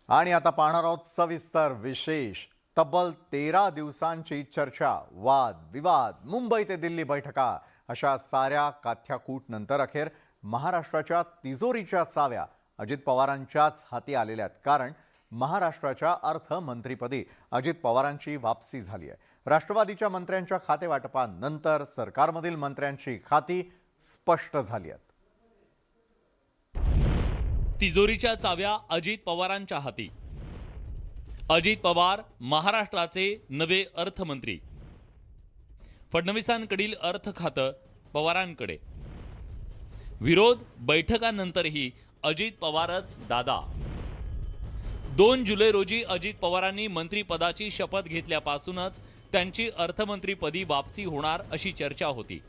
आणि आता पाहणार आहोत सविस्तर विशेष तब्बल 13 दिवसांची चर्चा, वाद विवाद, मुंबई ते दिल्ली बैठका अशा साऱ्या काथ्याकूट नंतर अखेर महाराष्ट्राच्या तिजोरीच्या चाव्या अजित पवारांच्याच हाती आलेल्या आहेत. कारण महाराष्ट्राच्या अर्थमंत्रीपदी अजित पवारांची वापसी झाली आहे. राष्ट्रवादीच्या मंत्र्यांच्या खातेवाटपानंतर सरकारमधील मंत्र्यांची खाती स्पष्ट झाली आहेत. तिजोरीच्या चाव्या अजित पवारांच्या हाती. अजित पवार महाराष्ट्राचे नवे अर्थमंत्री. फडणवीसांकडील अर्थ खातं पवारांकडे. विरोध बैठकांनंतरही अजित पवारच दादा. 2 जुलै रोजी अजित पवारांनी मंत्रिपदाची शपथ घेतल्यापासूनच त्यांची अर्थमंत्रीपदी वापसी होणार अशी चर्चा होती.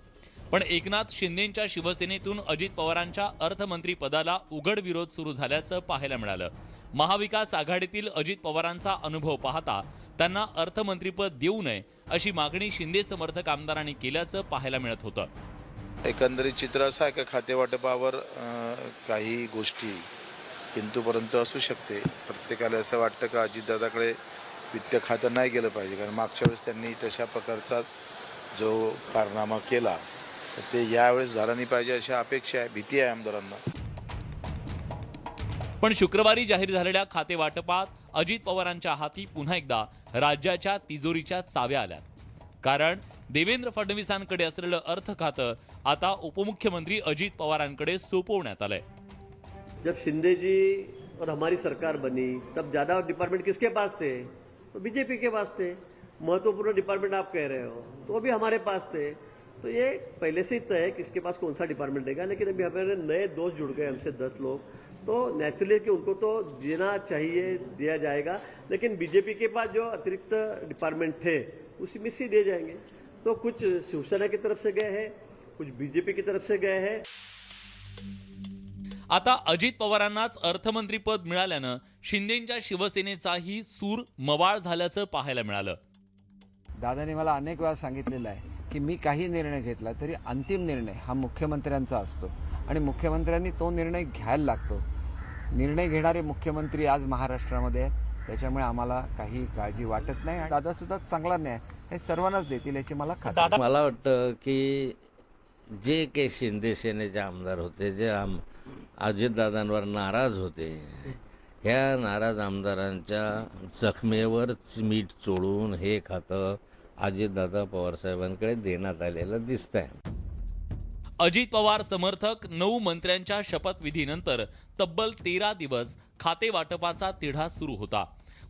पण एकनाथ शिंदेंच्या शिवसेनेतून अजित पवारांच्या अर्थमंत्रीपदाला उघड विरोध सुरू झाल्याचं पाहायला मिळालं. महाविकास आघाडीतील अजित पवारांचा अनुभव पाहता त्यांना अर्थमंत्रीपद देऊ नये अशी मागणी शिंदे समर्थक आमदारांनी केल्याचं पाहायला मिळत होतं. एकंदरीत चित्र असं आहे की खातेवाटपावर काही गोष्टी किंतुपर्यंत असू शकते. प्रत्येकाला असं वाटतं की अजितदादाकडे वित्त खातं नाही गेलं पाहिजे, कारण मागच्या वेळेस त्यांनी तशा प्रकारचा जो कारनामा केला तर ते यावेळेस झाला नाही पाहिजे अशी अपेक्षा आहे, भीती आहे आमदारांना. पण शुक्रवारी जाहीर झालेल्या खातेवाटपात अजित पवारांच्या हाती पुन्हा एकदा राज्याच्या तिजोरीच्या चाव्या आल्या. कारण देवेंद्र फडणवीसांकडे असलेलं अर्थ खातं आता उपमुख्यमंत्री अजित पवारांकडे सोपवण्यात आलंय. जब शिंदे जी और हमारी सरकार बनी तब ज्यादा डिपार्टमेंट किसके पास थे? तो बीजेपी के पास थे. महत्वपूर्ण डिपार्टमेंट आप कह रहे हो तो भी हमारे पास थे. तो ये पहले से ही तय है किसके पास कौन सा डिपार्टमेंट देगा. लेकिन अभी हमारे नए दोस्त जुड़ गए हमसे 10 लोग, तो नेचुरली कि उनको तो देना चाहिए, दिया जाएगा. लेकिन बीजेपी के पास जो अतिरिक्त डिपार्टमेंट थे उसी में से दिए जाएंगे. तो कुछ शिवसेना की तरफ से गए हैं, कुछ बीजेपी की तरफ से गए हैं. आता अजित पवारांनाच अर्थमंत्रीपद मिळाल्यानं शिंदेंच्या शिवसेनेचाही सूर मवाळ झाल्याचं पाहायला मिळालं. दादाने मला अनेक वेळा सांगितलेलं आहे की मी काही निर्णय घेतला तरी अंतिम निर्णय हा मुख्यमंत्र्यांचा असतो आणि मुख्यमंत्र्यांनी तो निर्णय घ्यायला लागतो. निर्णय घेणारे मुख्यमंत्री आज महाराष्ट्रामध्ये आहेत, त्याच्यामुळे आम्हाला काही काळजी वाटत नाही. आणि दादा सुद्धा चांगला न्याय हे सर्वांनाच देतील याची मला खात्री आहे. मला वाटतं की जे काही शिंदे सेनेचे आमदार होते, जे अजितदादांवर नाराज होते, ह्या नाराज आमदारांच्या जखमेवर मीठ चोळून हे खातं अजितदादा पवारसाहेबांकडे देण्यात आलेलं दिसतंय. अजित पवार समर्थक 9 मंत्र्यांच्या शपथविधीनंतर तब्बल 13 दिवस खाते वाटपाचा तिढा सुरू होता.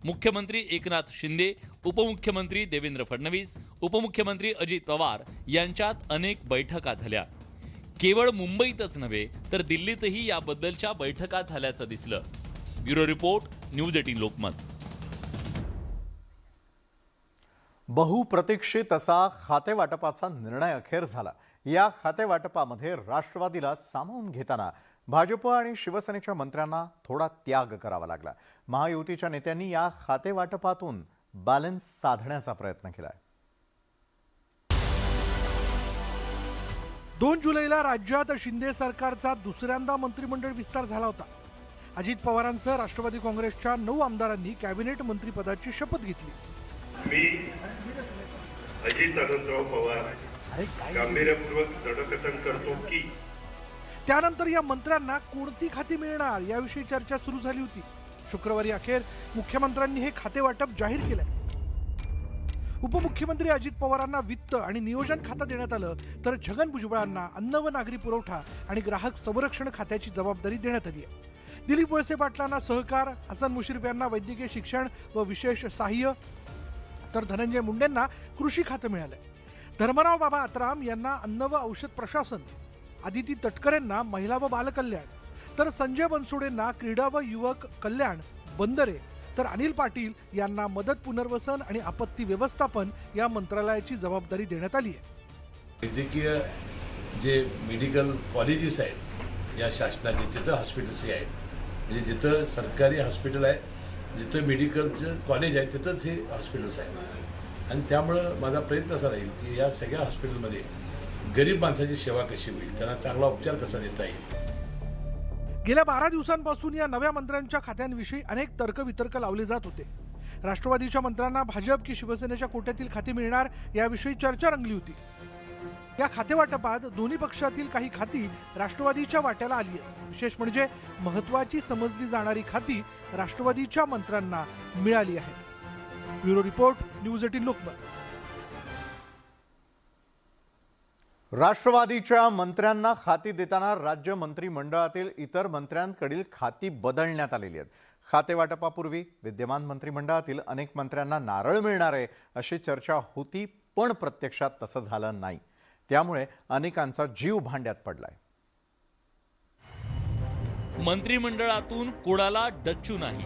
मुख्यमंत्री एकनाथ शिंदे, उपमुख्यमंत्री देवेंद्र फडणवीस, उपमुख्यमंत्री अजित पवार यांच्यात अनेक बैठका झाल्या. केवळ मुंबईतच नव्हे तर दिल्लीतही याबद्दलच्या बैठका झाल्याचं दिसलं. Bureau report, news 18 Lokmat. बहुप्रतीक्षित असा खातेवाटपाचा निर्णय अखेर झाला. या खातेवाटपामध्ये राष्ट्रवादीला सामावून घेताना भाजप आणि शिवसेनेच्या मंत्र्यांना थोडा त्याग करावा लागला. महायुतीच्या नेत्यांनी या खातेवाटपातून बॅलन्स साधण्याचा प्रयत्न केलाय. 2 जुलैला राज्यात शिंदे सरकारचा दुसऱ्यांदा मंत्रिमंडळ विस्तार झाला होता. अजित पवारांसह राष्ट्रवादी काँग्रेसच्या 9 आमदारांनी कॅबिनेट मंत्रिपदाची शपथ घेतली. मी अजित अनंतराव पवार गांभीर्यपूर्वक दृढकथन करतो की त्यानंतर या मंत्र्यांना कोणती खाती मिळणार याविषयी चर्चा सुरू झाली होती. शुक्रवारी अखेर मुख्यमंत्र्यांनी हे खाते वाटप जाहीर केलंय. उपमुख्यमंत्री अजित पवारांना वित्त आणि नियोजन खातं देण्यात आलं, तर छगन भुजबळांना अन्न व नागरी पुरवठा आणि ग्राहक संरक्षण खात्याची जबाबदारी देण्यात आली आहे. दिलीप वळसे पाटलांना सहकार, हसन मुश्रीफ यांना वैद्यकीय शिक्षण व विशेष सहाय्य, तर धनंजय मुंडेंना कृषी खातं मिळालंय. धर्मराव बाबा आत्राम यांना अन्न व औषध प्रशासन, आदिती तटकरेंना महिला व बालकल्याण, तर संजय बनसोडेंना क्रीडा व युवक कल्याण, बंदरे, तर अनिल पाटील यांना मदत, पुनर्वसन आणि आपत्ती व्यवस्थापन या मंत्रालयाची जबाबदारी देण्यात आली आहे. वैद्यकीय जे मेडिकल कॉलेजेस आहेत या शासनाचे, तिथं हॉस्पिटल्सही आहेत. म्हणजे जिथं सरकारी हॉस्पिटल आहे, जिथं मेडिकलचं कॉलेज आहे, तिथंच हे हॉस्पिटल्स आहेत. आणि त्यामुळं माझा प्रयत्न असा राहील की या सगळ्या हॉस्पिटलमध्ये गरीब माणसाची सेवा कशी होईल, त्यांना चांगला उपचार कसा देता येईल. गेल्या 12 दिवसांपासून या नव्या मंत्र्यांच्या खात्यांविषयी अनेक तर्कवितर्क लावले जात होते. राष्ट्रवादीच्या मंत्र्यांना भाजप की शिवसेनेच्या कोट्यातील खाती मिळणार याविषयी चर्चा रंगली होती. या खातेवाटपात दोन्ही पक्षातील काही खाती राष्ट्रवादीच्या वाट्याला आली आहेत. विशेष म्हणजे महत्त्वाची समजली जाणारी खाती राष्ट्रवादीच्या मंत्र्यांना मिळाली आहेत. Bureau report, news 18 Lokmat. राष्ट्रवादीच्या मंत्र्यांना खाती देताना राज्य मंत्रिमंडळातील इतर मंत्र्यांकडील खाती बदलण्यात आलेली आहेत. खाते वाटपापूर्वी विद्यमान मंत्रिमंडळातील अनेक मंत्र्यांना नारळ मिळणार आहे अशी चर्चा होती, पण प्रत्यक्षात तसं झालं नाही. त्यामुळे अनेकांचा जीव भांड्यात पडलाय. मंत्रिमंडळातून कोणाला डच्चू नाही.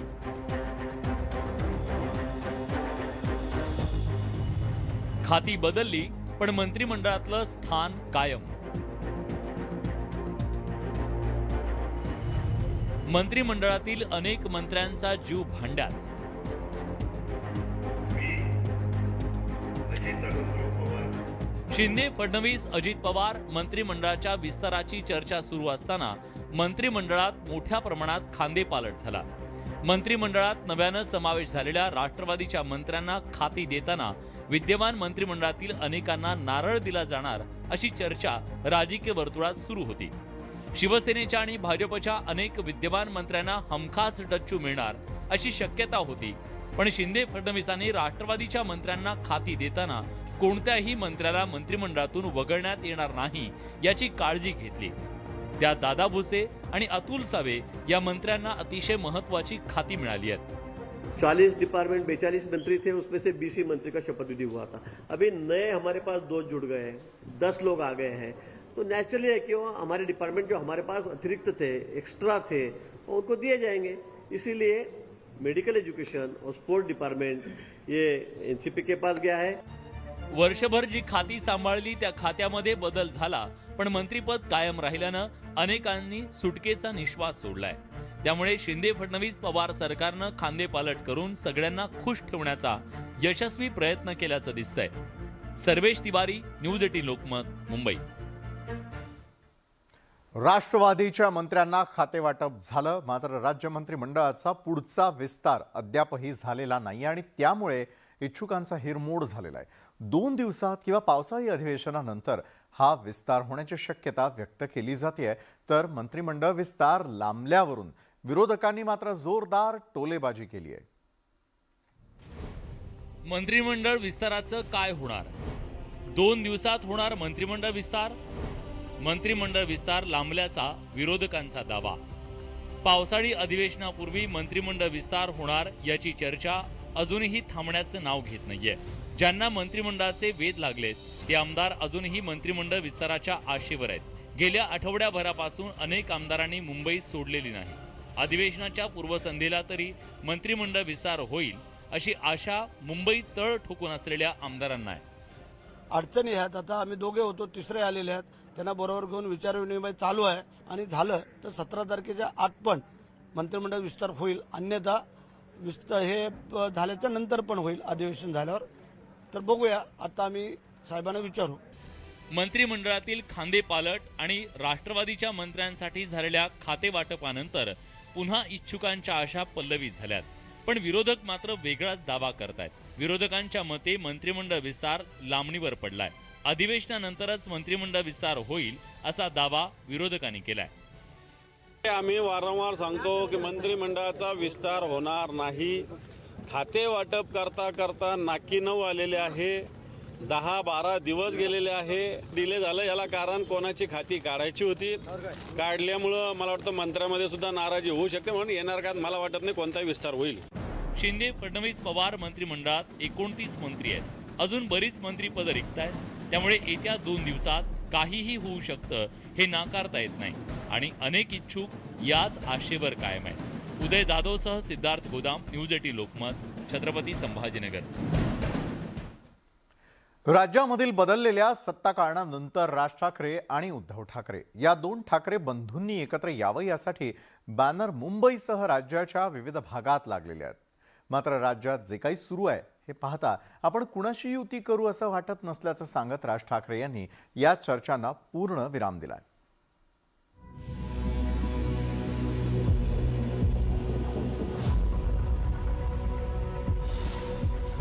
खाती बदलली पण मंत्रिमंडळातलं स्थान कायम. मंत्रिमंडळातील अनेक मंत्र्यांचा जीव भांड्यात. अजित आनंदराव पवार शिंदे, फडणवीस, अजित पवार मंत्रिमंडळाच्या विस्ताराची चर्चा सुरू असताना मंत्रिमंडळात मोठ्या प्रमाणात खांदेपालट झाला. मंत्रिमंडळात नव्यानं समावेश झालेल्या राष्ट्रवादीच्या मंत्र्यांना खाती देताना विद्यमान मंत्रिमंडळातील अनेकांना नारळ दिला जाणार अशी चर्चा राजकीय वर्तुळात सुरू होती. शिवसेनेच्या आणि भाजपच्या अनेक विद्यमान मंत्र्यांना हमखास डच्चू मिळणार अशी शक्यता होती. पण शिंदे फडणवीसांनी राष्ट्रवादीच्या मंत्र्यांना खाती देताना कोणत्याही मंत्र्याला मंत्रिमंडळातून वगळण्यात येणार नाही याची काळजी घेतली. त्यात दादा भुसे आणि अतुल सावे या मंत्र्यांना अतिशय महत्त्वाची खाती मिळाली आहेत. 40 डिपार्टमेंट 42 मंत्री थे, उसमें से 20 ही मंत्री का शपथ विधि हुआ था. अभी नए हमारे पास 2 जुड़ गए हैं, 10 लोग आ गए हैं. तो नेचुरली है कि वो हमारे डिपार्टमेंट जो हमारे पास अतिरिक्त थे, एक्स्ट्रा थे, उनको दिए जाएंगे. इसीलिए मेडिकल एजुकेशन और स्पोर्ट डिपार्टमेंट ये एनसीपी के पास गया है. वर्षभर जी खाती सांभाळली त्या खात्यामध्ये बदल झाला, पण मंत्रिपद कायम राहिल्यानं अनेकांनी सुटकेचा निश्वास सोडलाय. त्यामुळे शिंदे फडणवीस पवार सरकारनं खांदेपालट करून सगळ्यांना खुश ठेवण्याचा यशस्वी प्रयत्न केल्याचं दिसतंय. सर्वेश तिवारी, न्यूज 18 लोकमत, मुंबई. राष्ट्रवादीच्या मंत्र्यांना खाते वाटप झालं, मात्र राज्य मंत्रिमंडळाचा पुढचा विस्तार अद्यापही झालेला नाही आणि त्यामुळे इच्छुकांचा हिरमोड झालेला आहे. 2 दिवसात किंवा पावसाळी अधिवेशनानंतर हा विस्तार होण्याची शक्यता व्यक्त केली जाते. तर मंत्रिमंडळ विस्तार लांबल्यावरून विरोधकांनी मात्र जोरदार टोलेबाजी केली आहे. मंत्रिमंडळ विस्ताराचं काय होणार? 2 दिवसात होणार मंत्रिमंडळ विस्तार. मंत्रिमंडळ विस्तार लांबल्याचा विरोधकांचा दावा. पावसाळी अधिवेशनापूर्वी मंत्रिमंडळ विस्तार होणार याची चर्चा अजूनही थांबण्याचं नाव घेत नाहीये. ज्यांना मंत्रिमंडळाचे वेध लागलेत ते आमदार अजूनही मंत्रिमंडळ विस्ताराच्या आशेवर आहेत. गेल्या आठवड्याभरापासून अनेक आमदारांनी मुंबई सोडलेली नाही. अधिवेशनाच्या पूर्वसंध्येला तरी मंत्रिमंडळ विस्तार होईल अशी आशा मुंबईत तळ ठोकून असलेल्या आमदारांना आहे. अडचणी आहेत. आता आम्ही दोघे होतो, तिसरे आलेले आहेत. त्यांना बरोबर घेऊन विचारविनिमय चालू आहे आणि झालं तर 17 तारखेच्या आत पण मंत्रिमंडळ विस्तार होईल. अन्यथा विस्तार हे झाल्याच्या नंतर पण होईल अधिवेशन झाल्यावर. तर बघूया, आता आम्ही साहेबांना विचारू. मंत्रिमंडळातील खांदेपालट आणि राष्ट्रवादीच्या मंत्र्यांसाठी झालेल्या खाते वाटपानंतर पुन्हा इच्छुकांच्या आशा पल्लवी झाल्यात. पण विरोधक मात्र वेगळाच दावा करतायत. विरोधकांच्या मते मंत्रिमंडळ विस्तार लांबणीवर पडलाय. अधिवेशनानंतरच मंत्रिमंडळ विस्तार होईल असा दावा विरोधकांनी केलाय. आम्ही वारंवार सांगतो की मंत्रिमंडळाचा विस्तार होणार नाही. खाते वाटप करता करता नाकी 9 आलेले आहे. 10-12 दिवस गेलेले आहे. डिले झालं, याला कारण कोणाची खाती काढायची होती. काढल्यामुळं मला वाटतं मंत्र्यामध्ये सुद्धा नाराजी होऊ शकते. म्हणून येणार काळात मला वाटत नाही कोणताही विस्तार होईल. शिंदे फडणवीस पवार मंत्रिमंडळात 29 मंत्री आहेत. अजून बरीच मंत्रीपदं रिक्त आहेत. त्यामुळे येत्या 2 दिवसात काहीही होऊ शकतं हे नाकारता येत नाही आणि अनेक इच्छुक याच आशेवर कायम आहेत. उदय जाधवसह सिद्धार्थ गोदाम, न्यूज 18 लोकमत, छत्रपती संभाजीनगर. राज्यामधील बदललेल्या सत्ता काळानंतर राज ठाकरे आणि उद्धव ठाकरे या 2 ठाकरे बंधूंनी एकत्र यावं यासाठी बॅनर मुंबईसह राज्याच्या विविध भागात लागलेले आहेत. मात्र राज्यात जे काही सुरू आहे हे पाहता आपण कुणाशी युती करू असं वाटत नसल्याचं सांगत राज ठाकरे यांनी या चर्चांना पूर्ण विराम दिलाय.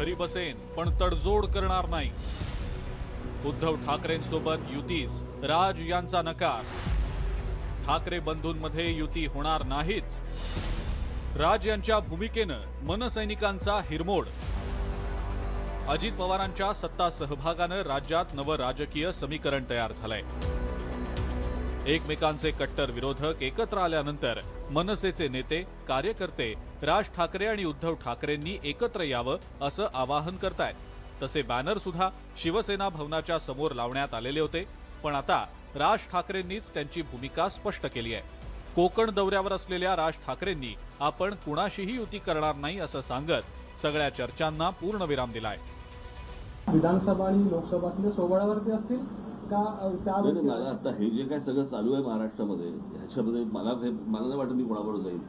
घरी बसेन पण तडजोड करणार नाही. उद्धव ठाकरेंसोबत युतीस राज यांचा नकार. ठाकरे बंधूंमध्ये युती होणार नाहीच. राज यांच्या भूमिकेनं मनसैनिकांचा हिरमोड. अजित पवारांच्या सत्ता सहभागानं राज्यात नवं राजकीय समीकरण तयार झालंय. एकमेकांचे कट्टर विरोधक एकत्र आल्यानंतर मनसेचे नेते कार्यकर्ते राज ठाकरे आणि उद्धव ठाकरेंनी एकत्र यावं असं आवाहन करतायत. तसे बॅनर सुद्धा शिवसेना भवनाच्या समोर लावण्यात आलेले होते. पण आता राज ठाकरेंनीच त्यांची भूमिका स्पष्ट केली आहे. कोकण दौऱ्यावर असलेल्या राज ठाकरेंनी आपण कुणाशीही युती करणार नाही असं सांगत सगळ्या चर्चांना पूर्णविराम दिलाय. विधानसभा आणि लोकसभातल्या सोबळावरती असतील का मला आता हे जे काय सगळं चालू आहे महाराष्ट्रामध्ये ह्याच्यामध्ये मला नाही वाटत मी कोणाबरोबर जाईल.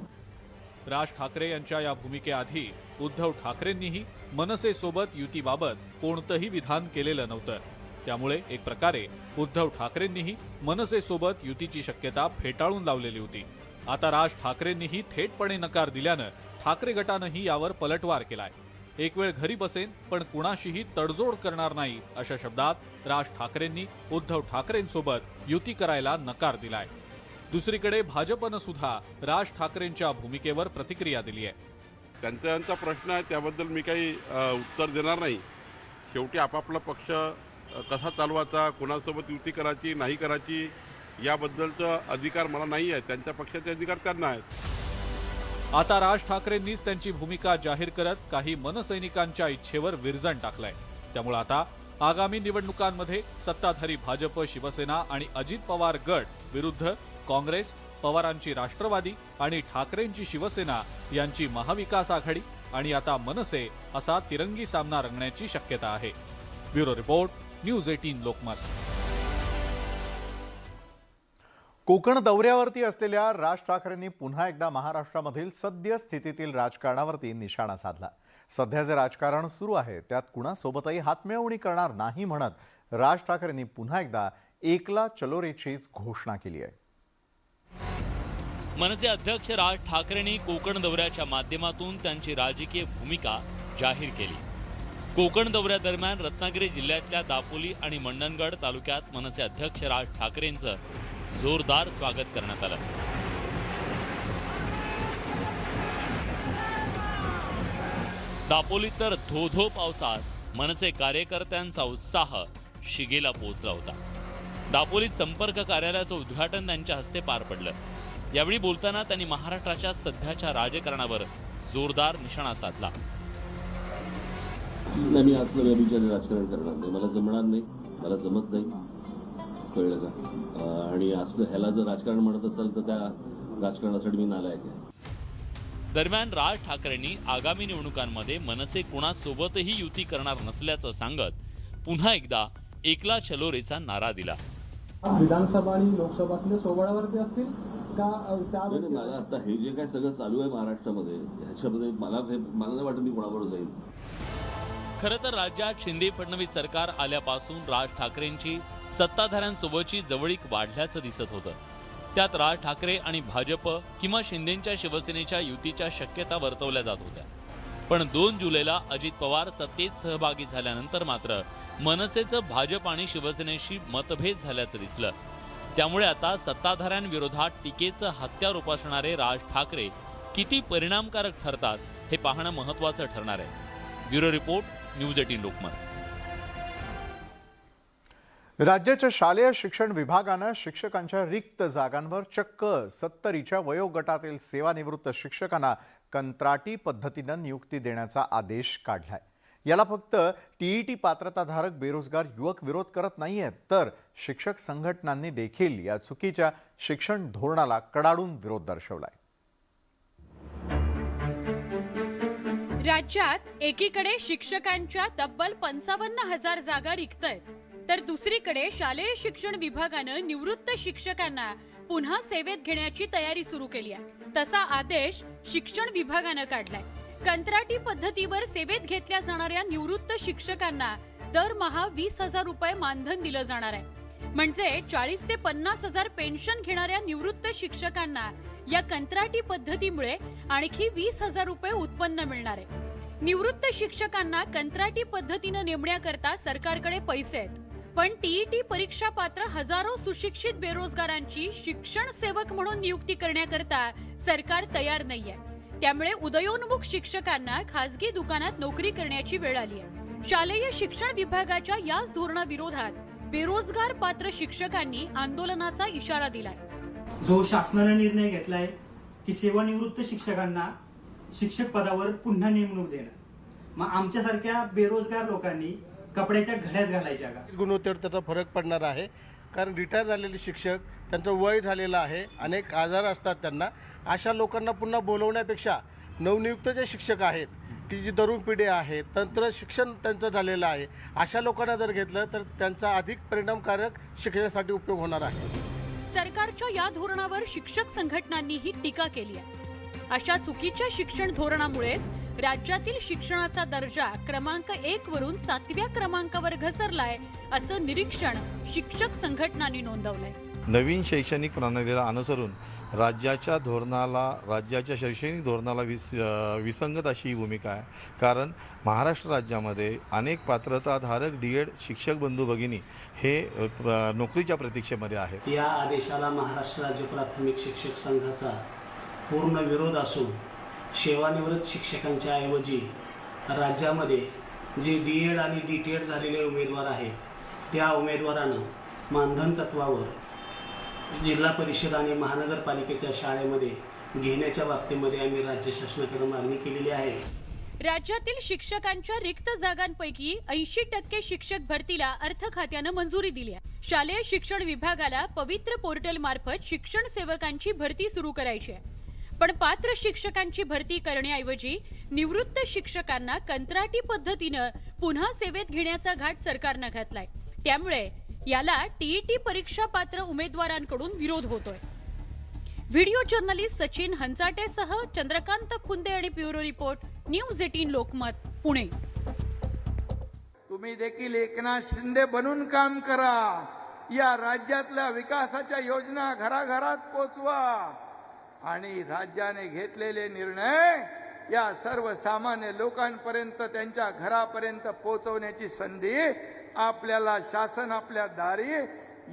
राज ठाकरे यांच्या या भूमिकेआधी उद्धव ठाकरेंनीही मनसेसोबत युतीबाबत कोणतंही विधान केलेलं नव्हतं. त्यामुळे एक प्रकारे उद्धव ठाकरेंनीही मनसेसोबत युतीची शक्यता फेटाळून लावलेली होती. आता राज ठाकरेंनीही थेटपणे नकार दिल्यानं ठाकरे गटानंही यावर पलटवार केलाय. एक वेळ घरी बसेन पण कुणाशीही तडजोड करणार नाही अशा शब्दात राज ठाकरेंनी उद्धव ठाकरेंसोबत युती करायला नकार दिलाय. दुसरीकडे भाजपनं सुद्धा राज ठाकरेंच्या भूमिकेवर प्रतिक्रिया दिली आहे. त्यांचा प्रश्न आहे त्याबद्दल मी काही उत्तर देणार नाही. शेवटी आपापला पक्ष कसा चालवायचा, कोणासोबत युती करायची नाही करायची याबद्दलचा अधिकार मला नाही आहे. त्यांच्या पक्षाचे अधिकार त्यांना आहेत. आता राज ठाकरेंनीच त्यांची भूमिका जाहीर करत काही मनसैनिकांच्या इच्छेवर विरजण टाकलंय. त्यामुळे आता आगामी निवडणुकांमध्ये सत्ताधारी भाजप, शिवसेना आणि अजित पवार गट विरुद्ध काँग्रेस, पवारांची राष्ट्रवादी आणि ठाकरेंची शिवसेना यांची महाविकास आघाडी आणि आता मनसे असा तिरंगी सामना रंगण्याची शक्यता आहे. Bureau report, news 18 Lokmat. Konkan दौऱ्यावरती असलेल्या राज ठाकरेंनी पुन्हा एकदा महाराष्ट्रामधील सद्यस्थितीतील राजकारणावरती निशाणा साधला. सध्या जे राजकारण सुरू आहे त्यात कुणासोबतही हातमिळवणी करणार नाही म्हणत राज ठाकरेंनी पुन्हा एकदा एकला चलो रेचीच घोषणा केली आहे. मनसे अध्यक्ष राज ठाकरेंनी कोकण दौऱ्याच्या माध्यमातून त्यांची राजकीय भूमिका जाहीर केली. कोकण दौऱ्यादरम्यान रत्नागिरी जिल्ह्यातल्या दापोली आणि मंडणगड तालुक्यात मनसे अध्यक्ष राज ठाकरेंचं जोरदार स्वागत करण्यात आलं. दापोलीत तर धो पावसात मनसे कार्यकर्त्यांचा उत्साह शिगेला पोहोचला होता. दापोलीत संपर्क कार्यालयाचं उद्घाटन त्यांच्या हस्ते पार पडलं. यावेळी बोलताना त्यांनी महाराष्ट्राच्या सध्याच्या राजकारणावर जोरदार निशाणा साधला. मी असलं व्यभिचारी राजकारण करणार नाही. मला जमणार नाही, मला जमत नाही, कळलं का? आणि असलं ह्याला जर राजकारण म्हणत असेल तर त्या राजकारणासाठी मी नालायक आहे. दरम्यान राज ठाकरेंनी आगामी निवडणुकांमध्ये मनसे कुणासोबतही युती करणार नसल्याचं सांगत पुन्हा एकदा एकला चलो रेचा नारा दिला. विधानसभा आणि लोकसभातल्या सोबळावरती असतील का मला आता हे जे काय सगळं चालू आहे महाराष्ट्रामध्ये ह्याच्यामध्ये मला नाही वाटत मी कोणाबरोबर जाईल. खरं तर राज्यात शिंदे फडणवीस सरकार आल्यापासून राज ठाकरेंची सत्ताधाऱ्यांसोबतची जवळीक वाढल्याचं दिसत होतं. त्यात राज ठाकरे आणि भाजप किंवा शिंदेच्या शिवसेनेच्या युतीच्या शक्यता वर्तवल्या जात होत्या. पण 2 जुलैला अजित पवार सत्तेत सहभागी झाल्यानंतर मात्र मनसेचं भाजप आणि शिवसेनेशी मतभेद झाल्याचं दिसलं. त्यामुळे आता सत्ताधाऱ्यांविरोधात टीकेचं हत्यार उपासणारे राज ठाकरे किती परिणामकारक ठरतात हे पाहणं महत्त्वाचं ठरणार आहे. Bureau report, news 18 Lokmat. राज्याच्या शालेय शिक्षण विभागानं शिक्षकांच्या रिक्त जागांवर चक्क 70च्या वयोगटातील सेवानिवृत्त शिक्षकांना कंत्राटी पद्धतीनं नियुक्ती देण्याचा आदेश काढलाय. याला फक्त टीईटी पात्रताधारक बेरोजगार युवक विरोध करत नाहीयेत, तर शिक्षक संघटनांनी देखील या चुकीच्या शिक्षण धोरणाला कडाडून विरोध दर्शवलाय. राज्यात एकीकडे शिक्षकांच्या तब्बल 55,000 जागा रिक्त आहेत, तर दुसरीकडे शालेय शिक्षण विभागानं निवृत्त शिक्षकांना पुन्हा सेवेत घेण्याची तयारी सुरू केली आहे. तसा आदेश शिक्षण विभागानं काढलाय. कंत्राटी पद्धतीवर सेवेत घेतल्या जाणाऱ्या निवृत्त शिक्षकांना दरमहा 20,000 रुपये मानधन दिलं जाणार आहे. म्हणजे 40 ते 50,000 पेन्शन घेणाऱ्या निवृत्त शिक्षकांना या कंत्राटी पद्धतीमुळे आणखी 20,000 रुपये उत्पन्न मिळणार आहे. निवृत्त शिक्षकांना कंत्राटी पद्धतीनं नेमण्याकरता सरकारकडे पैसे आहेत, पण टीईटी परीक्षा पात्र हजारो सुशिक्षित बेरोजगारांची शिक्षण सेवक म्हणून नियुक्ती करण्याकरता सरकार तयार नाहीये. त्यामुळे उदयोन्मुख शिक्षकांना खासगी दुकानात नोकरी करण्याची वेळ आली आहे. शालेय शिक्षण विभागाच्या याच धोरणाविरोधात बेरोजगार पात्र शिक्षकांनी आंदोलनाचा इशारा दिलाय. जो शासनाने निर्णय घेतलाय की सेवानिवृत्त शिक्षकांना शिक्षक पदावर पुन्हा नेमणूक देणं, मग आमच्यासारख्या बेरोजगार लोकांनी कपड्याच्या घड्याच घालायच्या का? गुणवत्तेवर त्याचा फरक पडणार आहे. कारण रिटायर झालेले शिक्षक, त्यांचं वय झालेलं आहे, अनेक आजार असतात त्यांना. अशा लोकांना पुन्हा बोलवण्यापेक्षा नवनियुक्त जे शिक्षक आहेत की जी तरुण पिढी आहे, तंत्र शिक्षण त्यांचं झालेलं आहे, अशा लोकांना जर घेतलं तर त्यांचा अधिक परिणामकारक शिक्षणासाठी उपयोग होणार आहे. सरकारच्या या धोरणावर शिक्षक संघटनांनीही टीका केली आहे. अशा चुकीच्या शिक्षण धोरणामुळेच राज्यातील शिक्षणाचा दर्जा क्रमांक 1 वरून 7व्या क्रमांकावर घसरलाय, असं निरीक्षण शिक्षक संघटनांनी नोंदवलंय. नवीन शैक्षणिक प्रणालीला अनुसरून राज्याच्या शैक्षणिक धोरणाला विसंगत अशी ही भूमिका आहे. कारण महाराष्ट्र राज्यामध्ये अनेक पात्रताधारक DED शिक्षक बंधू भगिनी हे नोकरीच्या प्रतीक्षेमध्ये आहेत. या आदेशाला महाराष्ट्र राज्य प्राथमिक शिक्षक संघाचा पूर्ण विरोध असून सेवानिवृत्त शिक्षकांच्या ऐवजी राज्यामध्ये जे DED आणि DTED झालेले उमेदवार आहेत, त्या उमेदवारांना मानधन तत्वावर जिल्हा परिषद आणि महानगरपालिकेच्या शाळेमध्ये घेण्याच्या बाबतीमध्ये आम्ही राज्य शासनाकडे मागणी केलेली आहे. राज्यातील शिक्षकांच्या रिक्त जागांपैकी 80% शिक्षक भरतीला अर्थ खात्यानं मंजुरी दिली आहे. शालेय शिक्षण विभागाला पवित्र पोर्टल मार्फत शिक्षण सेवकांची भरती सुरू करायची आहे. पण पात्र शिक्षकांची भरती करण्याऐवजी निवृत्त शिक्षकांना कंत्राटी पद्धतीनं पुन्हा सेवेत घेण्याचा घाट सरकारनं घातलाय. त्यामुळे याला टीईटी परीक्षा पात्र उमेदवारांकडून विरोध होतोय. व्हिडिओ जर्नलिस्ट सचिन हंचाटेसह चंद्रकांत फुंदे आणि bureau report, news 18 Lokmat, Pune. तुम्ही देखील एकनाथ शिंदे बनून काम करा. या राज्यातल्या विकासाच्या योजना घराघरात पोचवा आणि राज्याने घेतलेले निर्णय या सर्वसामान्य लोकांपर्यंत, त्यांच्या घरापर्यंत पोहोचवण्याची संधी आपल्याला शासन आपल्या दारी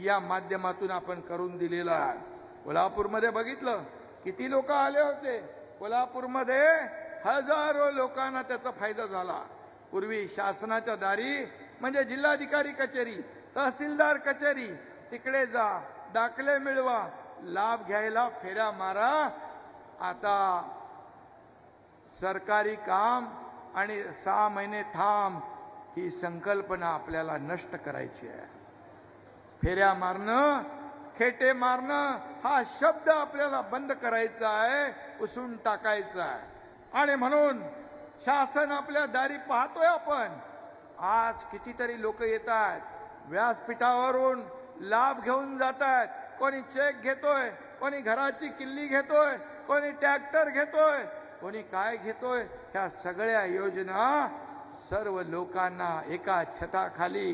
या माध्यमातून आपण करून दिलेला आहे. कोल्हापूरमध्ये बघितलं किती लोक आले होते. कोल्हापूरमध्ये हजारो लोकांना त्याचा फायदा झाला. पूर्वी शासनाच्या दारी म्हणजे जिल्हाधिकारी कचेरी, तहसीलदार कचेरी, तिकडे जा, दाखले मिळवा, लाभ घ्यायला फेऱ्या मारा. आता सरकारी काम आणि 6 महिने थांब ही संकल्पना आपल्याला नष्ट करायची आहे. फेऱ्या मारणं, खेटे मारणं हा शब्द आपल्याला बंद करायचा आहे, पुसून टाकायचा आहे. आणि म्हणून शासन आपल्या दारी पाहतोय आपण. आज कितीतरी लोक येतात, व्यासपीठावरून लाभ घेऊन जातात. कोणी चेक घेतोय, कोणी घराची किल्ली घेतोय, कोणी ट्रॅक्टर घेतोय, कोणी काय घेतोय. ह्या सगळ्या योजना सर्व लोकांना एका छताखाली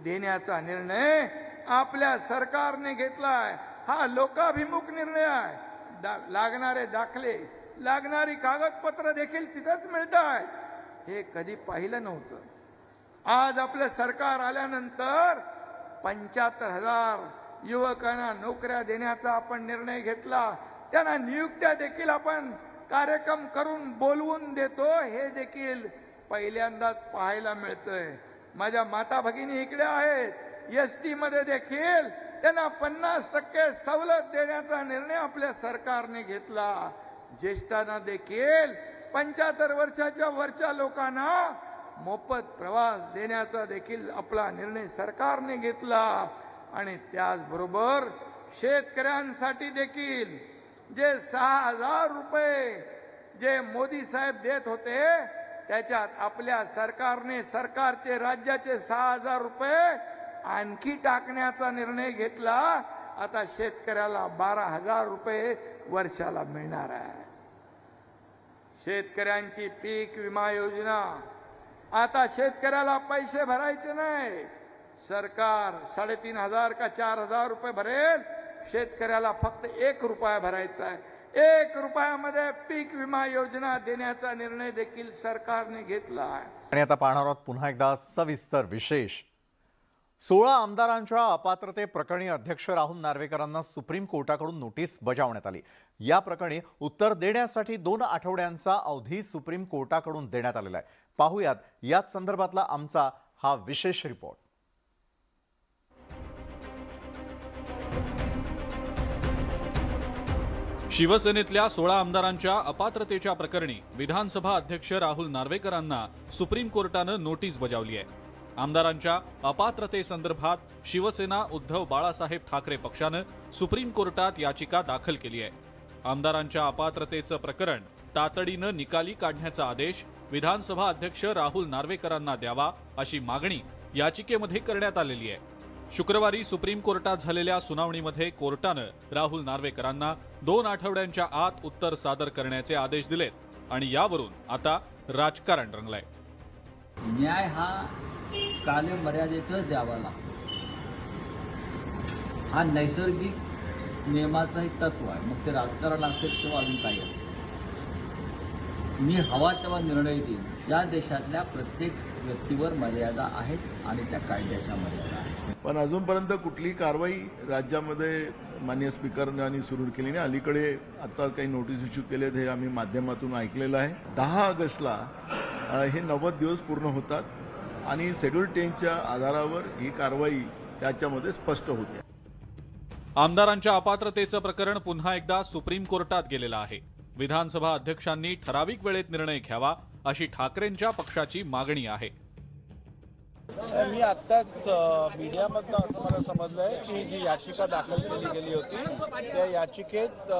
देण्याचा निर्णय आपल्या सरकारने घेतलाय. हा लोकाभिमुख निर्णय आहे. लागणारे दाखले, लागणारी कागदपत्र देखील तिथंच मिळत आहेत. हे कधी पाहिलं नव्हतं. आज आपलं सरकार आल्यानंतर 75,000 युवकांना नोकऱ्या देण्याचा आपण निर्णय घेतला. त्यांना नियुक्त्या देखील आपण कार्यक्रम करून बोलवून देतो. हे देखील पहिल्यांदाच पाहायला मिळतंय. माझ्या माता भगिनी इकडे आहेत. ST मध्ये देखील त्यांना 50% सवलत देण्याचा निर्णय आपल्या सरकारने घेतला. ज्येष्ठांना देखील 75 वर्षाच्या वरच्या लोकांना मोफत प्रवास देण्याचा देखील आपला निर्णय सरकारने घेतला. आणि त्याचबरोबर शेतकऱ्यांसाठी देखील जे 6,000 रुपये जे मोदी साहेब देत होते, त्याच्यात आपल्या सरकारने सरकारचे राज्याचे 6,000 रुपये आणखी टाकण्याचा निर्णय घेतला. आता शेतकऱ्याला 12,000 रुपये वर्षाला मिळणार आहे. शेतकऱ्यांची पीक विमा योजना, आता शेतकऱ्याला पैसे भरायचे नाही. सरकार 3,500 का 4,000 रुपये भरेल. शेतकऱ्याला फक्त 1 रुपया भरायचा आहे. 1 रुपयामध्ये पीक विमा योजना देण्याचा निर्णय देखील सरकारने घेतला आहे. आणि आता पाहणार आहोत पुन्हा एकदा सविस्तर विशेष. 16 आमदारांच्या अपात्रते प्रकरणी अध्यक्ष राहुल नार्वेकरांना सुप्रीम कोर्टाकडून नोटीस बजावण्यात आली. या प्रकरणी उत्तर देण्यासाठी 2 आठवड्यांचा अवधी सुप्रीम कोर्टाकडून देण्यात आलेला आहे. पाहूयात याच संदर्भातला आमचा हा विशेष रिपोर्ट. शिवसेनेतल्या 16 आमदारांच्या अपात्रतेच्या प्रकरणी विधानसभा अध्यक्ष राहुल नार्वेकरांना सुप्रीम कोर्टानं नोटीस बजावली आहे. आमदारांच्या अपात्रतेसंदर्भात शिवसेना उद्धव बाळासाहेब ठाकरे पक्षानं सुप्रीम कोर्टात याचिका दाखल केली आहे. आमदारांच्या अपात्रतेचं प्रकरण तातडीनं निकाली काढण्याचा आदेश विधानसभा अध्यक्ष राहुल नार्वेकरांना द्यावा अशी मागणी याचिकेमध्ये करण्यात आलेली आहे. शुक्रवारी सुप्रीम कोर्टात झालेल्या सुनावणीमध्ये कोर्टानं राहुल नार्वेकरांना 2 आठवड्यांच्या आत उत्तर सादर करण्याचे आदेश दिलेत आणि यावरून आता राजकारण रंगलंय. न्याय हा कालमर्यादेतच द्यावा लागतो. हा नैसर्गिक नियमाचं एक तत्व आहे. मग ते राजकारण असेल किंवा अजून काही असेल. मी हवा तेव्हा निर्णय देईन. या देशातल्या प्रत्येक व्यक्तीवर मर्यादा आहेत आणि त्या कायद्याच्या मर्यादा आहेत. पण अजूनपर्यंत कुठली कारवाई राज्यामध्ये माननीय स्पीकरांनी सुरू केली नाही. अलीकडे आता काही नोटीस इश्यू केलेत हे आम्ही माध्यमातून ऐकलेलं आहे. 10 ऑगस्टला हे 90 दिवस पूर्ण होतात आणि शेड्यूल 10च्या आधारावर ही कारवाई त्याच्यामध्ये स्पष्ट होते. आमदारांच्या अपात्रतेचं प्रकरण पुन्हा एकदा सुप्रीम कोर्टात गेलेलं आहे. विधानसभा अध्यक्षांनी ठराविक वेळेत निर्णय घ्यावा अशी ठाकरेंच्या पक्षाची मागणी आहे. मी आत्ताच मीडियामधनं असं मला समजलंय की जी याचिका दाखल केली गेली होती त्या याचिकेत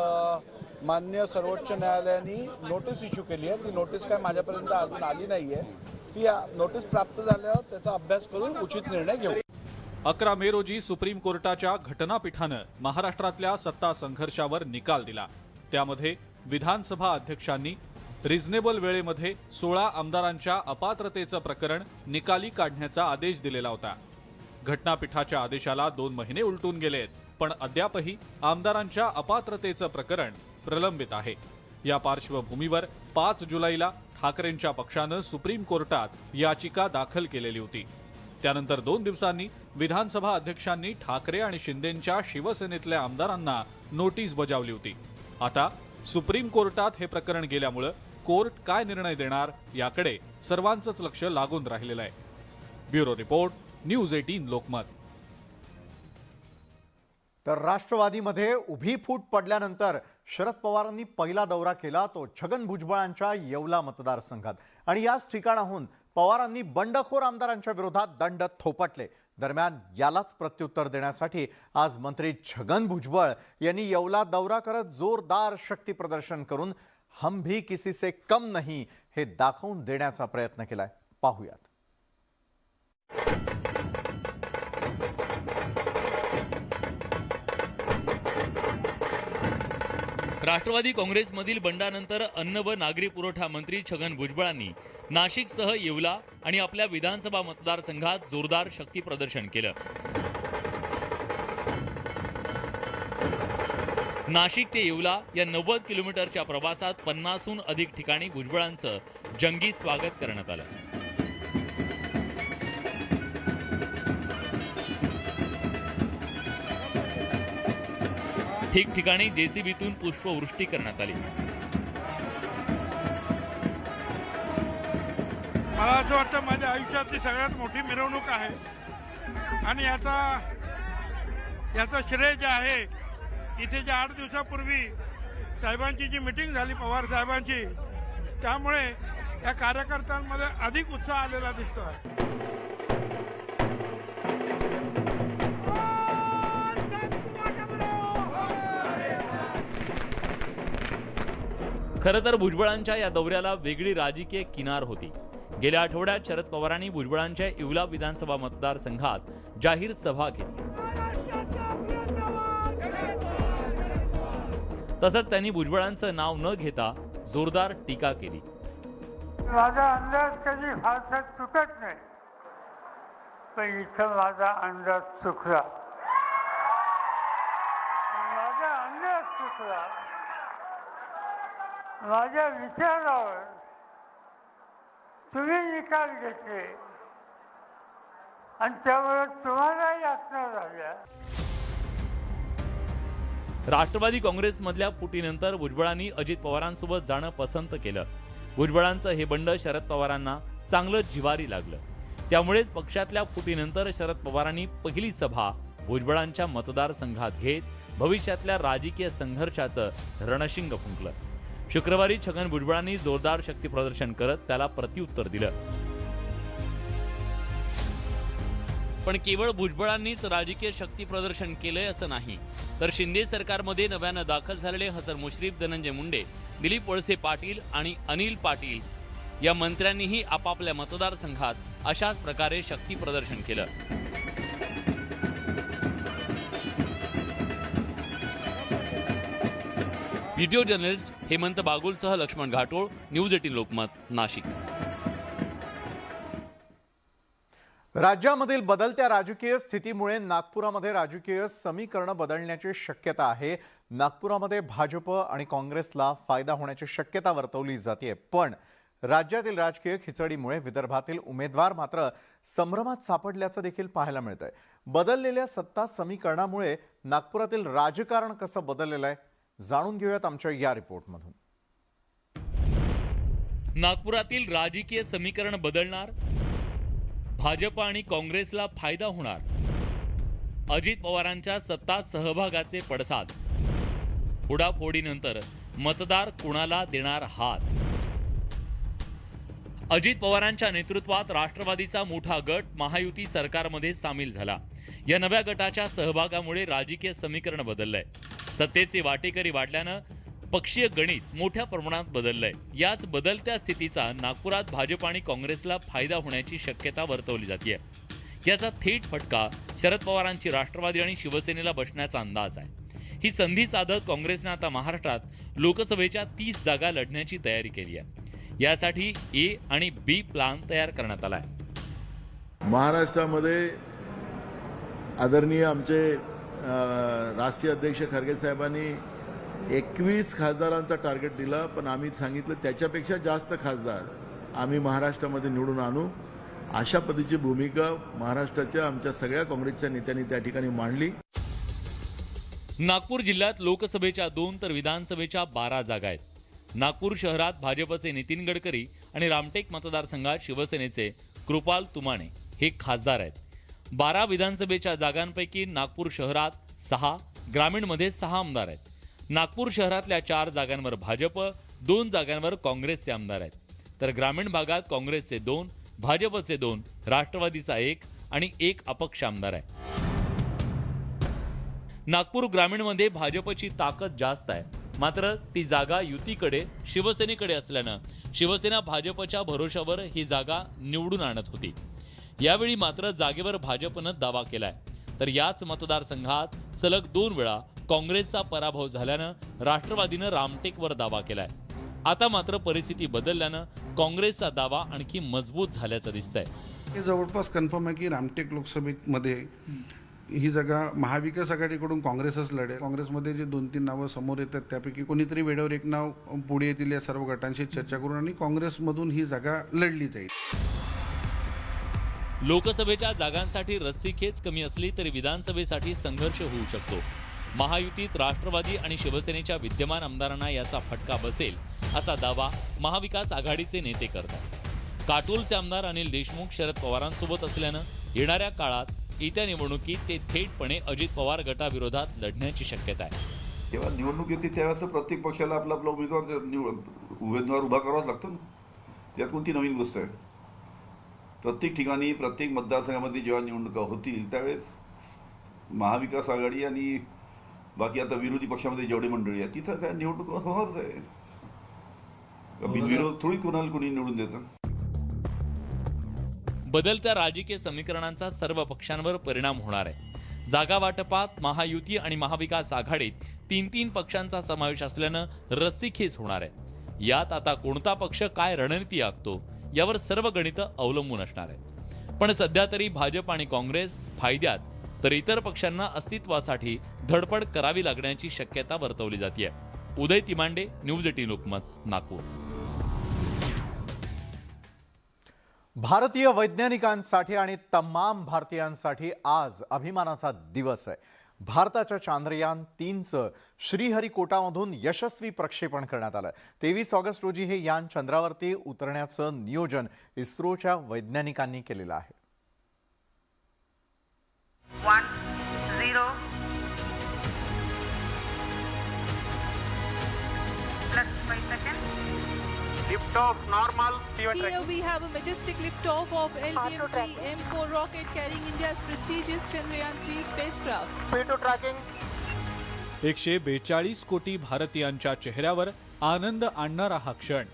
माननीय सर्वोच्च न्यायालयाने नोटीस इश्यू केली आहे. ती नोटीस काय माझ्यापर्यंत अजून आली नाहीये. ती नोटीस प्राप्त झाल्यावर त्याचा अभ्यास करून उचित निर्णय घेऊ. 11 मे रोजी सुप्रीम कोर्टाच्या घटनापीठानं महाराष्ट्रातल्या सत्ता संघर्षावर निकाल दिला. त्यामध्ये विधानसभा अध्यक्षांनी रिझनेबल वेळेमध्ये 16 आमदारांच्या अपात्रतेचं प्रकरण निकाली काढण्याचा आदेश दिलेला होता. घटनापीठाच्या आदेशाला 2 महिने उलटून गेलेत, पण अद्यापही आमदारांच्या अपात्रतेचं प्रकरण प्रलंबित आहे. या पार्श्वभूमीवर 5 जुलैला ठाकरेंच्या पक्षानं सुप्रीम कोर्टात याचिका दाखल केलेली होती. त्यानंतर 2 दिवसांनी विधानसभा अध्यक्षांनी ठाकरे आणि शिंदेंच्या शिवसेनेतल्या आमदारांना नोटीस बजावली होती. आता सुप्रीम कोर्टात हे प्रकरण गेल्यामुळे कोर्ट काय निर्णय देणार याकडे सर्वांचंच लक्ष लागून राहिलेलं आहे. Bureau report, news 18 Lokmat. तर राष्ट्रवादीमध्ये उभी फूट पडल्यानंतर शरद पवारांनी पहिला दौरा केला तो छगन भुजबळांच्या येवला मतदारसंघात आणि याच ठिकाणाहून पवारांनी बंडखोर आमदारांच्या विरोधात दंड थोपटले. दरम्यान यालाच प्रत्युत्तर देण्यासाठी आज मंत्री छगन भुजबळ यांनी येवला दौरा करत जोरदार शक्ती प्रदर्शन करून हम भी किसी से कम नहीं हे दाखवून देण्याचा प्रयत्न केलाय. पाहूयात. राष्ट्रवादी काँग्रेसमधील बंडानंतर अन्न व नागरी पुरवठा मंत्री छगन भुजबळांनी नाशिकसह येवला आणि आपल्या विधानसभा मतदारसंघात जोरदार शक्ती प्रदर्शन केलं. नाशिक ते येवला या 90 किलोमीटरच्या प्रवासात 50हून अधिक ठिकाणी भुजबळांचं जंगी स्वागत करण्यात आलं. ठिकठिकाणी जेसीबीतून पुष्पवृष्टी करण्यात आली. मला असं वाटतं माझ्या आयुष्यातली सगळ्यात मोठी मिरवणूक आहे आणि याचा श्रेय जे आहे इथे जे 8 दिवसापूर्वी साहेबांची जी मिटिंग झाली पवार साहेबांची त्यामुळे या कार्यकर्त्यांमध्ये अधिक उत्साह आलेला दिसतोय. खरं तर भुजबळांच्या या दौऱ्याला वेगळी राजकीय किनार होती. गेल्या आठवड्यात शरद पवारांनी भुजबळांच्या येवला विधानसभा मतदारसंघात जाहीर सभा घेतली. तसंच त्यांनी भुजबळांचं नाव न घेता जोरदार टीका केली. माझा अंदाज कधी फारसा चुकत नाही, पण इथं माझा अंदाज चुकला. माझा अंदाज चुकला माझ्या विचारावर तुम्ही निकाल घेतले आणि त्यामुळे तुम्हाला यातना झाल्या. राष्ट्रवादी काँग्रेसमधल्या फुटीनंतर भुजबळांनी अजित पवारांसोबत जाणं पसंत केलं. भुजबळांचं हे बंड शरद पवारांना चांगलं जिवारी लागलं. त्यामुळेच पक्षातल्या फुटीनंतर शरद पवारांनी पहिली सभा भुजबळांच्या मतदारसंघात घेत भविष्यातल्या राजकीय संघर्षाचं रणशिंग फुंकलं. शुक्रवारी छगन भुजबळांनी जोरदार शक्ती प्रदर्शन करत त्याला प्रत्युत्तर दिलं. पण केवळ भुजबळांनीच राजकीय शक्ती प्रदर्शन केलंय असं नाही, तर शिंदे सरकारमध्ये नव्यानं दाखल झालेले हसन मुश्रीफ, धनंजय मुंडे, दिलीप वळसे पाटील आणि अनिल पाटील या मंत्र्यांनीही आपापल्या मतदारसंघात अशाच प्रकारे शक्ती प्रदर्शन केलं. व्हिडिओ जर्नलिस्ट हेमंत बागुलसह लक्ष्मण घाटोळ, न्यूज 18 लोकमत, नाशिक. राज्यामधील बदलत्या राजकीय स्थितीमुळे नागपुरामध्ये राजकीय समीकरण बदलण्याची शक्यता आहे. नागपुरामध्ये भाजप आणि काँग्रेसला फायदा होण्याची शक्यता वर्तवली जाते. पण राज्यातील राजकीय खिचडीमुळे विदर्भातील उमेदवार मात्र संभ्रमात सापडल्याचं देखील पाहायला मिळतंय. बदललेल्या सत्ता समीकरणामुळे नागपुरातील राजकारण कसं बदललेलं आहे जाणून घेऊयात आमच्या या रिपोर्टमधून. नागपुरातील राजकीय समीकरण बदलणार, भाजप आणि काँग्रेसला फायदा होणार, अजित पवारांच्या सत्ता सहभागाचे पडसाद, फोडाफोडीनंतर मतदार कुणाला देणार हात. अजित पवारांच्या नेतृत्वात राष्ट्रवादीचा मोठा गट महायुती सरकारमध्ये सामील झाला. या नव्या गटाच्या सहभागामुळे राजकीय समीकरण बदललंय. सत्तेचे वाटेकरी वाढल्यानं पक्षीय गणित मोठ्या प्रमाणात बदललंय. याच बदलत्या स्थितीचा नागपुरात भाजप आणि काँग्रेसला फायदा होण्याची शक्यता वर्तवली जाते. याचा थेट फटका शरद पवारांची राष्ट्रवादी आणि शिवसेनेला बसण्याचा अंदाज आहे. ही संधी साधत काँग्रेसने आता महाराष्ट्रात लोकसभेच्या 30 जागा लढण्याची तयारी केली आहे. यासाठी ए आणि बी प्लान तयार करण्यात आलाय. महाराष्ट्रामध्ये आदरणीय आमचे राष्ट्रीय अध्यक्ष खरगे साहेबांनी 21 खासदारांचा टार्गेट दिला, पण आम्ही सांगितलं त्याच्यापेक्षा जास्त खासदार आम्ही महाराष्ट्रामध्ये निवडून आणू. अशा पद्धतीची भूमिका महाराष्ट्राच्या आमच्या सगळ्या काँग्रेसच्या नेत्यांनी त्या ठिकाणी मांडली. नागपूर जिल्ह्यात लोकसभेच्या 2 तर विधानसभेच्या 12 जागा आहेत. नागपूर शहरात भाजपचे नितीन गडकरी आणि रामटेक मतदारसंघात शिवसेनेचे कृपाल तुमाणे हे खासदार आहेत. 12 विधानसभेच्या जागांपैकी नागपूर शहरात 6, ग्रामीणमध्ये 6 आमदार आहेत. नागपूर शहरातल्या 4 जागांवर भाजप, 2 जागांवर काँग्रेसचे आमदार आहेत. तर ग्रामीण भागात काँग्रेसचे 2, भाजपचे 2, राष्ट्रवादीचा 1 आणि 1 अपक्ष आमदार आहे. नागपूर ग्रामीणमध्ये भाजपची ताकद जास्त आहे, मात्र ती जागा युतीकडे, शिवसेनेकडे असल्यानं शिवसेना भाजपच्या भरोशावर ही जागा निवडून आणत होती. यावेळी मात्र जागेवर भाजपनं दावा केलाय. तर याच मतदारसंघात सलग 2 वेळा काँग्रेसचा पराभव झाल्यानं राष्ट्रवादीनं रामटेकवर दावा केलाय. आता मात्र परिस्थिती बदलल्यानं काँग्रेसचा दावा आणखी मजबूत झाल्याचं दिसतंय. हे जवळपास कन्फर्म आहे की रामटेक लोकसभेमध्ये ही जागा महाविकास आघाडीकडून काँग्रेसच लढेल. काँग्रेसमध्ये जे 2-3 नावं समोर येतात त्यापैकी कोणीतरी वेळेवर एक नाव पुढे येतील या सर्व गटांशी चर्चा करून आणि काँग्रेसमधून ही जागा लढली जाईल. लोकसभेच्या जागांसाठी रस्सीखेच कमी असली तरी विधानसभेसाठी संघर्ष होऊ शकतो. महायुतीत राष्ट्रवादी आणि शिवसेनेच्या विद्यमान आमदारांना याचा फटका बसेल असा दावा महाविकास आघाडीचे नेते करतात. काटोलचे आमदार अनिल देशमुख शरद पवारांसोबत असल्यानं येणाऱ्या काळात येत्या निवडणुकीत ते थेटपणे अजित पवार गटाविरोधात लढण्याची शक्यता आहे. जेव्हा निवडणूक येते त्यावेळेस तर प्रत्येक पक्षाला आपला आपला उमेदवार उभा करावाच लागतो ना. त्यात कोणती नवीन गोष्ट आहे. प्रत्येक ठिकाणी प्रत्येक मतदारसंघामध्ये जेव्हा निवडणुका होतील त्यावेळेस महाविकास आघाडी आणि बाकी आता विरोधी पक्षामध्ये जेवढे मंडळी आहेत तिथं काय निवडणूक होणारच आहे. बिनविरोध थोडीच कोणाला कोणी निवडून देतं. बदलत्या राजकीय समीकरणांचा सर्व पक्षांवर परिणाम होणार आहे. जागा वाटपात महायुती आणि महाविकास आघाडीत 3-3 पक्षांचा समावेश असल्यानं रस्सीखेच होणार आहे. यात आता कोणता पक्ष काय रणनीती आखतो यावर सर्व गणितं अवलंबून असणार आहे. पण सध्या तरी भाजप आणि काँग्रेस फायद्यात, तर इतर पक्षांना अस्तित्वासाठी धडपड करावी लागण्याची शक्यता वर्तवली जाते. उदय तिमांडे, न्यूज 18 लोकमत, नागपूर. भारतीय वैज्ञानिकांसाठी आणि तमाम भारतीयांसाठी आज अभिमानाचा दिवस आहे. भारताच्या चांद्रयान 3चं श्रीहरिकोटामधून यशस्वी प्रक्षेपण करण्यात आलं. 23 ऑगस्ट रोजी हे यान चंद्रावरती उतरण्याचं नियोजन इस्रोच्या वैज्ञानिकांनी केलेलं आहे. 1 0 +5 seconds. Lift off normal. Here we have a majestic liftoff of LVM-3 M4 rocket carrying India's prestigious Chandrayaan-3 spacecraft. P2 tracking. 142 कोटी भारतीयांच्या चेहऱ्यावर आनंद आणणारा हा क्षण.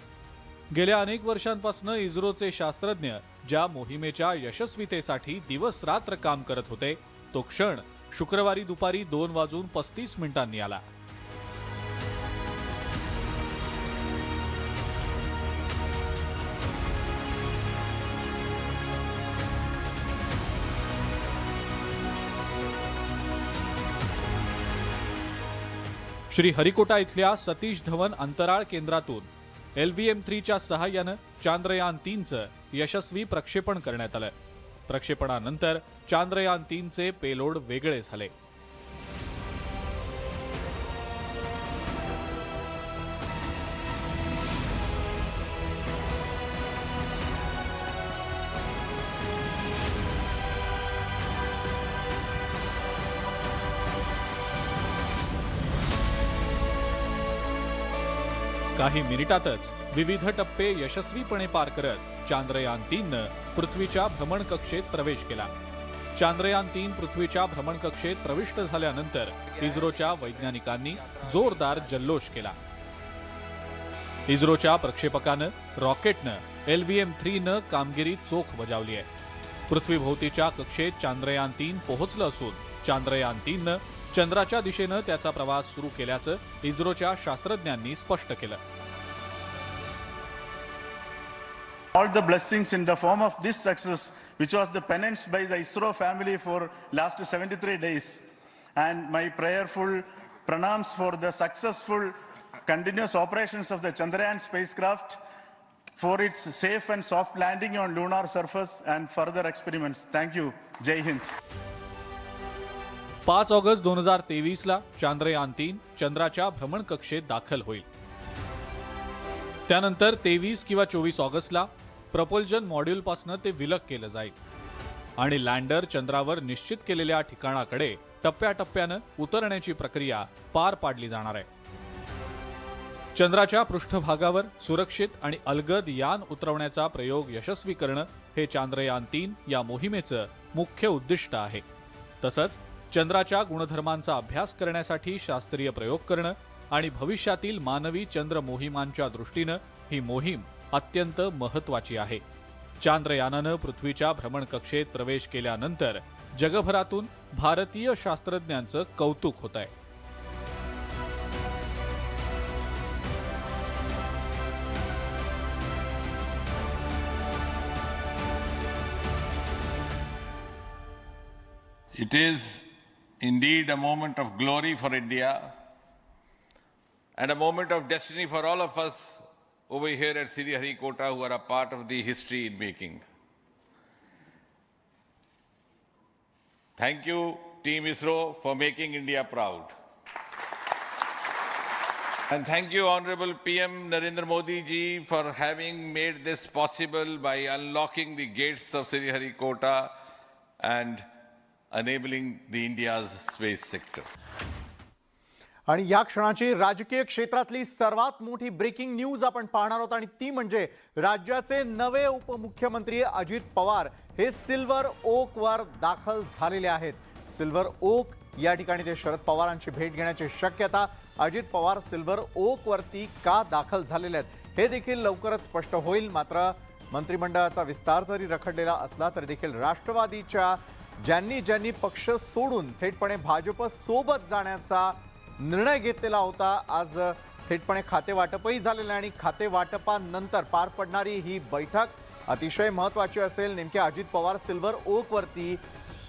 गेल्या अनेक वर्षांपासून इस्रोचे शास्त्रज्ञ ज्या मोहिमेच्या यशस्वीतेसाठी दिवस रात्र काम करत होते, तो क्षण शुक्रवारी दुपारी 2:35 आला. श्रीहरिकोटा इथल्या सतीश धवन अंतराळ केंद्रातून LVM-3च्या सहाय्यानं चांद्रयान 3चं यशस्वी प्रक्षेपण करण्यात आलं. प्रक्षेपणानंतर चांद्रयान 3चे पेलोड वेगळे झाले. काही मिनिटातच विविध टप्पे यशस्वीपणे पार करत चांद्रयान 3नं पृथ्वीच्या भ्रमणकक्षेत प्रवेश केला. चांद्रयान 3 पृथ्वीच्या भ्रमणकक्षेत प्रविष्ट झाल्यानंतर इस्रोच्या वैज्ञानिकांनी जोरदार जल्लोष केला. इस्रोच्या प्रक्षेपकानं रॉकेटनं LVM-3नं कामगिरी चोख बजावली आहे. पृथ्वीभोवतीच्या कक्षेत चांद्रयान 3 पोहोचलं असून चांद्रयान 3नं चंद्राच्या दिशेनं त्याचा प्रवास सुरू केल्याचं इस्रोच्या शास्त्रज्ञांनी स्पष्ट केलं. All the blessings in the form of this success, which was the penance by the ISRO family for last 73 days, and my prayerful pranams for the successful continuous operations of the Chandrayaan spacecraft for its safe and soft landing on lunar surface and further experiments. Thank you. Jai Hind. 5 August 2023ला चांद्रयान 3 चंद्राच्या भ्रमणकक्षेत दाखल होईल. त्यानंतर 23 किंवा 24 ऑगस्टला प्रपोल्जन मॉड्यूलपासून ते विलग केलं जाईल आणि लँडर चंद्रावर निश्चित केलेल्या ठिकाणाकडे टप्प्याटप्प्यानं उतरण्याची प्रक्रिया पार पाडली जाणार आहे. चंद्राच्या पृष्ठभागावर सुरक्षित आणि अलगद यान उतरवण्याचा प्रयोग यशस्वी करणं हे चांद्रयान 3 या मोहिमेचं मुख्य उद्दिष्ट आहे. तसंच चंद्राच्या गुणधर्मांचा अभ्यास करण्यासाठी शास्त्रीय प्रयोग करणं आणि भविष्यातील मानवी चंद्र मोहिमांच्या दृष्टीनं ही मोहीम अत्यंत महत्त्वाची आहे. चांद्रयानानं पृथ्वीच्या भ्रमणकक्षेत प्रवेश केल्यानंतर जगभरातून भारतीय शास्त्रज्ञांचं कौतुक होत आहे. It is indeed a moment of glory for India and a moment of destiny for all of us over here at Sriharikota who are a part of the history in making. Thank you, Team ISRO, for making India proud. And thank you, Honorable PM Narendra Modi ji, for having made this possible by unlocking the gates of Sriharikota and enabling the India's space sector. आणि या क्षणाची राजकीय क्षेत्रातली सर्वात मोठी breaking news आपण पाहणार आहोत आणि ती म्हणजे राज्याचे नवे उपमुख्यमंत्री अजित पवार हे सिल्वर ओक वर दाखल झालेले आहेत. सिल्वर ओक या ठिकाणी ते शरद पवारांची भेट घेण्याची शक्यता. अजित पवार सिल्वर ओक वरती का दाखल झालेले आहेत हे देखील लवकरच स्पष्ट होईल. मात्र मंत्रिमंडळाचा विस्तार जरी रखडलेला असला तरी देखील राष्ट्रवादीच्या ज्यांनी पक्ष सोडून थेटपणे भाजप सोबत जाण्याचा निर्णय घेतलेला होता, आज थेटपणे खातेवाटपही झालेलं आहे आणि खातेवाटपानंतर पार पडणारी ही बैठक अतिशय महत्त्वाची असेल. नेमके अजित पवार सिल्वर ओक वरती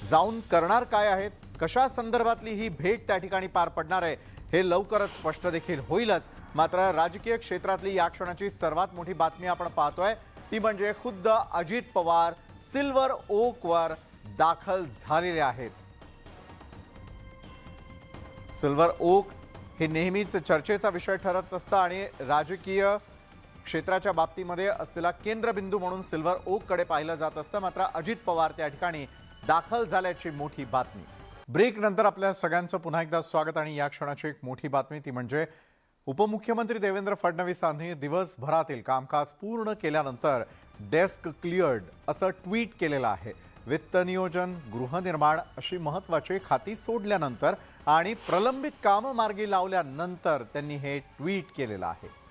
जाऊन करणार काय आहेत कशा संदर्भातली ही भेट त्या ठिकाणी पार पडणार आहे हे लवकरच स्पष्ट देखील होईलच. मात्र राजकीय क्षेत्रातली या क्षणाची सर्वात मोठी बातमी आपण पाहतोय ती म्हणजे खुद्द अजित पवार सिल्वर ओकवर दाखल झालेले आहेत. सिल्वर ओक हे नेहमीच चर्चेचा विषय ठरत असतं आणि राजकीय क्षेत्राच्या बाबतीमध्ये असलेला केंद्रबिंदू म्हणून सिल्वर ओककडे पाहिलं जात असतं. मात्र अजित पवार त्या ठिकाणी दाखल झाल्याची मोठी बातमी. ब्रेक नंतर आपल्या सगळ्यांचं पुन्हा एकदा स्वागत. आणि या क्षणाची एक मोठी बातमी ती म्हणजे उपमुख्यमंत्री देवेंद्र फडणवीसांनी दिवसभरातील कामकाज पूर्ण केल्यानंतर डेस्क क्लिअर्ड असं ट्विट केलेलं आहे. वित्त नियोजन, गृहनिर्माण अशी महत्त्वाची खाती सोडल्यानंतर आणि प्रलंबित कामं मार्गी लावल्यानंतर त्यांनी हे ट्विट केलेलं आहे.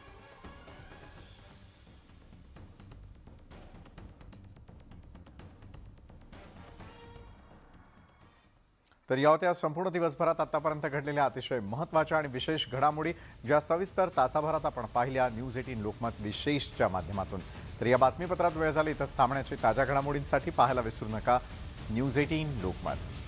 तर या होत्या संपूर्ण दिवसभरात आतापर्यंत घडलेल्या अतिशय महत्त्वाच्या आणि विशेष घडामोडी ज्या सविस्तर तासाभरात आपण पाहिल्या न्यूज 18 लोकमत विशेषच्या माध्यमातून. तर या बातमीपत्रात वेळ झाली इथंच थांबण्याची. ताज्या घडामोडींसाठी पाहायला विसरू नका न्यूज 18 लोकमत.